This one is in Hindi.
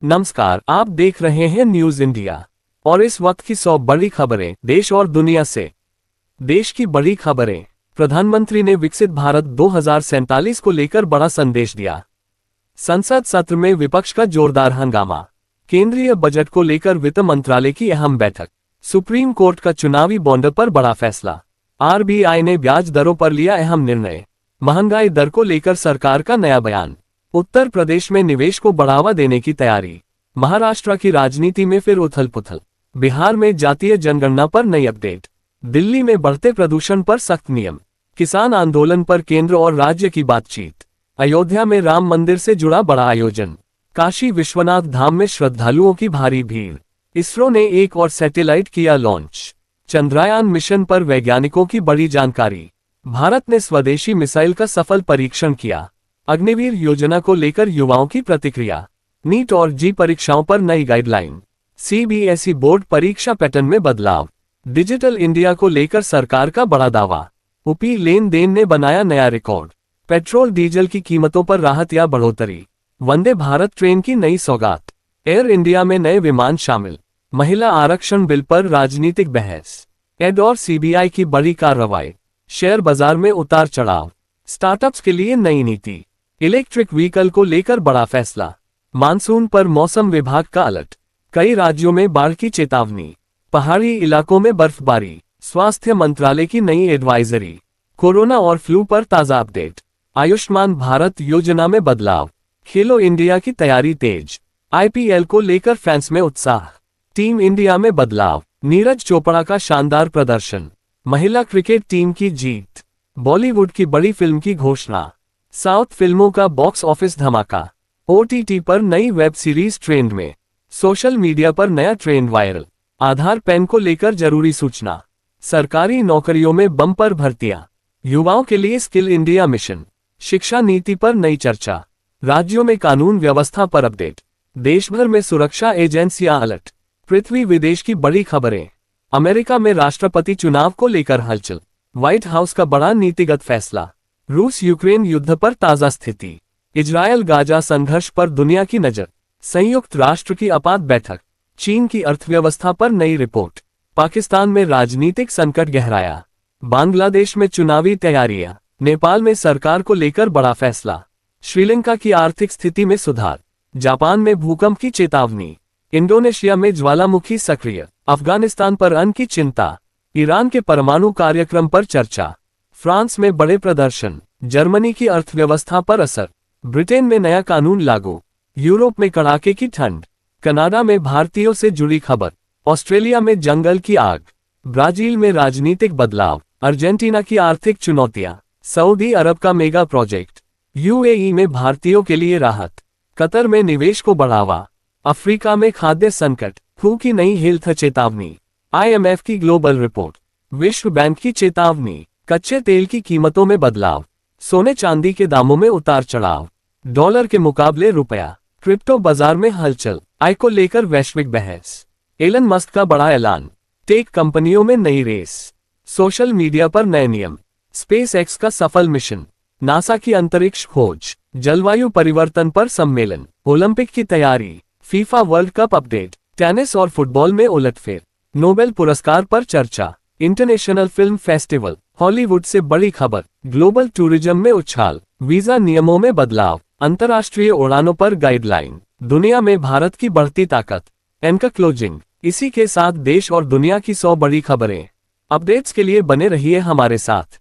नमस्कार, आप देख रहे हैं न्यूज इंडिया और इस वक्त की 100 बड़ी खबरें देश और दुनिया से। देश की बड़ी खबरें। प्रधानमंत्री ने विकसित भारत 2047 को लेकर बड़ा संदेश दिया। संसद सत्र में विपक्ष का जोरदार हंगामा। केंद्रीय बजट को लेकर वित्त मंत्रालय की अहम बैठक। सुप्रीम कोर्ट का चुनावी बॉन्ड पर बड़ा फैसला। आरबीआई ने ब्याज दरों पर लिया अहम निर्णय। महंगाई दर को लेकर सरकार का नया बयान। उत्तर प्रदेश में निवेश को बढ़ावा देने की तैयारी। महाराष्ट्र की राजनीति में फिर उथल पुथल। बिहार में जातीय जनगणना पर नई अपडेट। दिल्ली में बढ़ते प्रदूषण पर सख्त नियम। किसान आंदोलन पर केंद्र और राज्य की बातचीत। अयोध्या में राम मंदिर से जुड़ा बड़ा आयोजन। काशी विश्वनाथ धाम में श्रद्धालुओं की भारी भीड़। इसरो ने एक और सैटेलाइट किया लॉन्च। चंद्रयान मिशन पर वैज्ञानिकों की बड़ी जानकारी। भारत ने स्वदेशी मिसाइल का सफल परीक्षण किया। अग्निवीर योजना को लेकर युवाओं की प्रतिक्रिया। नीट और जी परीक्षाओं पर नई गाइडलाइन। सीबीएसई बोर्ड परीक्षा पैटर्न में बदलाव। डिजिटल इंडिया को लेकर सरकार का बड़ा दावा। यूपी लेन देन ने बनाया नया रिकॉर्ड। पेट्रोल डीजल की कीमतों पर राहत या बढ़ोतरी। वंदे भारत ट्रेन की नई सौगात। एयर इंडिया में नए विमान शामिल। महिला आरक्षण बिल पर राजनीतिक बहस। एड और सीबीआई की बड़ी कार्रवाई। शेयर बाजार में उतार चढ़ाव। स्टार्टअप्स के लिए नई नीति। इलेक्ट्रिक व्हीकल को लेकर बड़ा फैसला। मानसून पर मौसम विभाग का अलर्ट। कई राज्यों में बाढ़ की चेतावनी। पहाड़ी इलाकों में बर्फबारी। स्वास्थ्य मंत्रालय की नई एडवाइजरी। कोरोना और फ्लू पर ताजा अपडेट। आयुष्मान भारत योजना में बदलाव। खेलो इंडिया की तैयारी तेज। आईपीएल को लेकर फैंस में उत्साह। टीम इंडिया में बदलाव। नीरज चोपड़ा का शानदार प्रदर्शन। महिला क्रिकेट टीम की जीत। बॉलीवुड की बड़ी फिल्म की घोषणा। साउथ फिल्मों का बॉक्स ऑफिस धमाका। ओटीटी पर नई वेब सीरीज ट्रेंड में। सोशल मीडिया पर नया ट्रेंड वायरल। आधार पैन को लेकर जरूरी सूचना। सरकारी नौकरियों में बम्पर भर्तियां। युवाओं के लिए स्किल इंडिया मिशन। शिक्षा नीति पर नई चर्चा। राज्यों में कानून व्यवस्था पर अपडेट। देश भर में सुरक्षा एजेंसियां अलर्ट। पृथ्वी विदेश की बड़ी खबरें। अमेरिका में राष्ट्रपति चुनाव को लेकर हलचल। व्हाइट हाउस का बड़ा नीतिगत फैसला। रूस यूक्रेन युद्ध पर ताजा स्थिति। इजरायल गाजा संघर्ष पर दुनिया की नजर। संयुक्त राष्ट्र की आपात बैठक। चीन की अर्थव्यवस्था पर नई रिपोर्ट। पाकिस्तान में राजनीतिक संकट गहराया। बांग्लादेश में चुनावी तैयारियां। नेपाल में सरकार को लेकर बड़ा फैसला। श्रीलंका की आर्थिक स्थिति में सुधार। जापान में भूकंप की चेतावनी। इंडोनेशिया में ज्वालामुखी सक्रिय। अफगानिस्तान पर अन्न की चिंता। ईरान के परमाणु कार्यक्रम पर चर्चा। फ्रांस में बड़े प्रदर्शन। जर्मनी की अर्थव्यवस्था पर असर। ब्रिटेन में नया कानून लागू। यूरोप में कड़ाके की ठंड। कनाडा में भारतीयों से जुड़ी खबर। ऑस्ट्रेलिया में जंगल की आग। ब्राजील में राजनीतिक बदलाव। अर्जेंटीना की आर्थिक चुनौतियां। सऊदी अरब का मेगा प्रोजेक्ट। यूएई में भारतीयों के लिए राहत। कतर में निवेश को बढ़ावा। अफ्रीका में खाद्य संकट। फ्लू की नई हेल्थ चेतावनी। आईएमएफ की ग्लोबल रिपोर्ट। विश्व बैंक की चेतावनी। कच्चे तेल की कीमतों में बदलाव। सोने चांदी के दामों में उतार चढ़ाव। डॉलर के मुकाबले रुपया। क्रिप्टो बाजार में हलचल। आय को लेकर वैश्विक बहस। एलन मस्क का बड़ा ऐलान। टेक कंपनियों में नई रेस। सोशल मीडिया पर नए नियम। स्पेस एक्स का सफल मिशन। नासा की अंतरिक्ष खोज। जलवायु परिवर्तन पर सम्मेलन। ओलंपिक की तैयारी। FIFA world cup update. Tennis और फुटबॉल में उलटफेर। नोबेल पुरस्कार पर चर्चा। International film festival. हॉलीवुड से बड़ी खबर। ग्लोबल टूरिज्म में उछाल। वीजा नियमों में बदलाव। अंतर्राष्ट्रीय उड़ानों पर गाइडलाइन। दुनिया में भारत की बढ़ती ताकत। एनका क्लोजिंग। इसी के साथ देश और दुनिया की 100 बड़ी खबरें। अपडेट्स के लिए बने रहिए हमारे साथ।